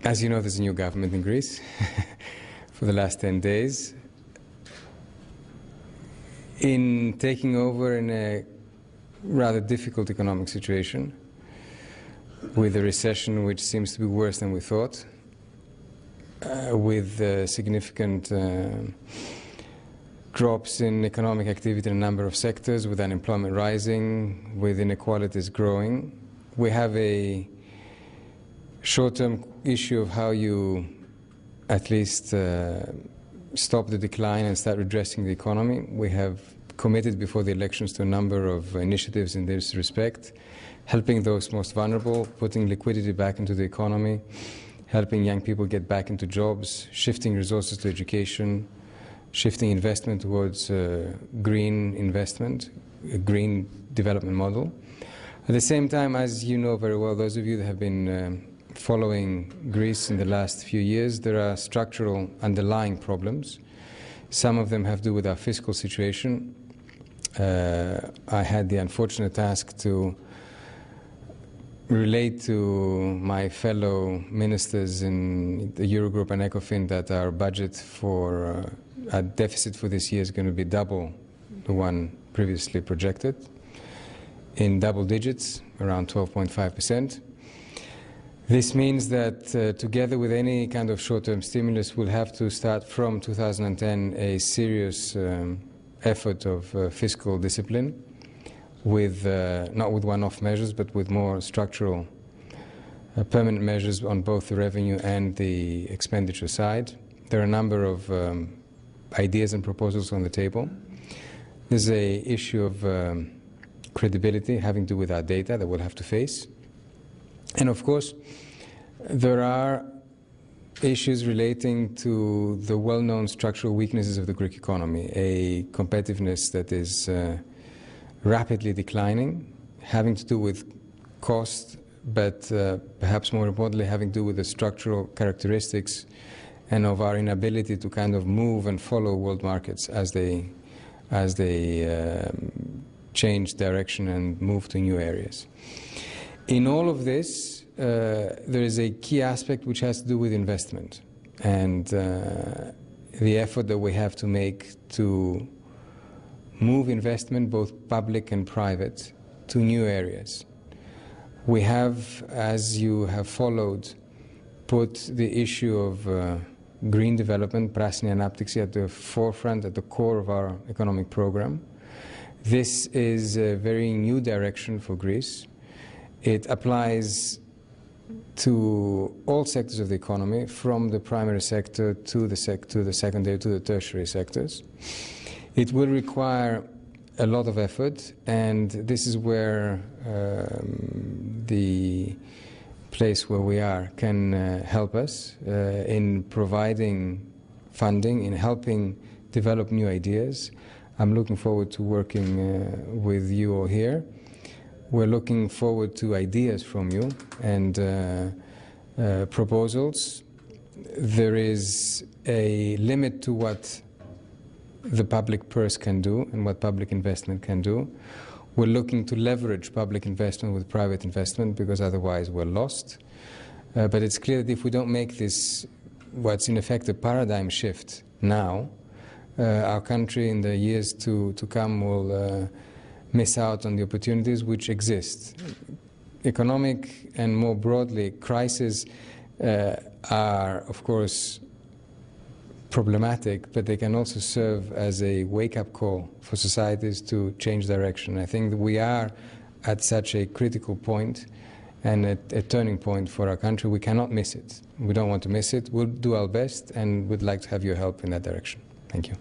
As you know, there's a new government in Greece for the last 10 days. In taking over in a rather difficult economic situation, with a recession which seems to be worse than we thought, with significant drops in economic activity in a number of sectors, with unemployment rising, with inequalities growing. We have a short-term issue of how you at least stop the decline and start redressing the economy. We have committed before the elections to a number of initiatives in this respect, helping those most vulnerable, putting liquidity back into the economy, helping young people get back into jobs, shifting resources to education, shifting investment towards green investment, a green development model. At the same time, as you know very well, those of you that have been following Greece in the last few years, there are structural underlying problems. Some of them have to do with our fiscal situation. I had the unfortunate task to relate to my fellow ministers in the Eurogroup and ECOFIN that our budget for our deficit for this year is going to be double the one previously projected, in double digits, around 12.5%. This means that together with any kind of short-term stimulus, we'll have to start from 2010 a serious effort of fiscal discipline, with not with one-off measures, but with more structural, permanent measures on both the revenue and the expenditure side. There are a number of ideas and proposals on the table. There's an issue of credibility having to do with our data that we'll have to face. And of course, there are issues relating to the well-known structural weaknesses of the Greek economy, a competitiveness that is rapidly declining, having to do with cost, but perhaps more importantly having to do with the structural characteristics and of our inability to kind of move and follow world markets as they change direction and move to new areas. In all of this, there is a key aspect which has to do with investment and the effort that we have to make to move investment, both public and private, to new areas. We have, as you have followed, put the issue of green development, πράσινη ανάπτυξη, at the forefront, at the core of our economic program. This is a very new direction for Greece. It applies to all sectors of the economy, from the primary sector to the secondary to the tertiary sectors. It will require a lot of effort, and this is where the place where we are can help us in providing funding, in helping develop new ideas. I'm looking forward to working with you all here. We're looking forward to ideas from you and proposals. There is a limit to what the public purse can do and what public investment can do. We're looking to leverage public investment with private investment, because otherwise we're lost. But it's clear that if we don't make this, what's in effect a paradigm shift now, our country in the years to come will miss out on the opportunities which exist. Economic and more broadly crises are, of course, problematic, but they can also serve as a wake-up call for societies to change direction. I think that we are at such a critical point and a turning point for our country. We cannot miss it. We don't want to miss it. We'll do our best, and we'd like to have your help in that direction. Thank you.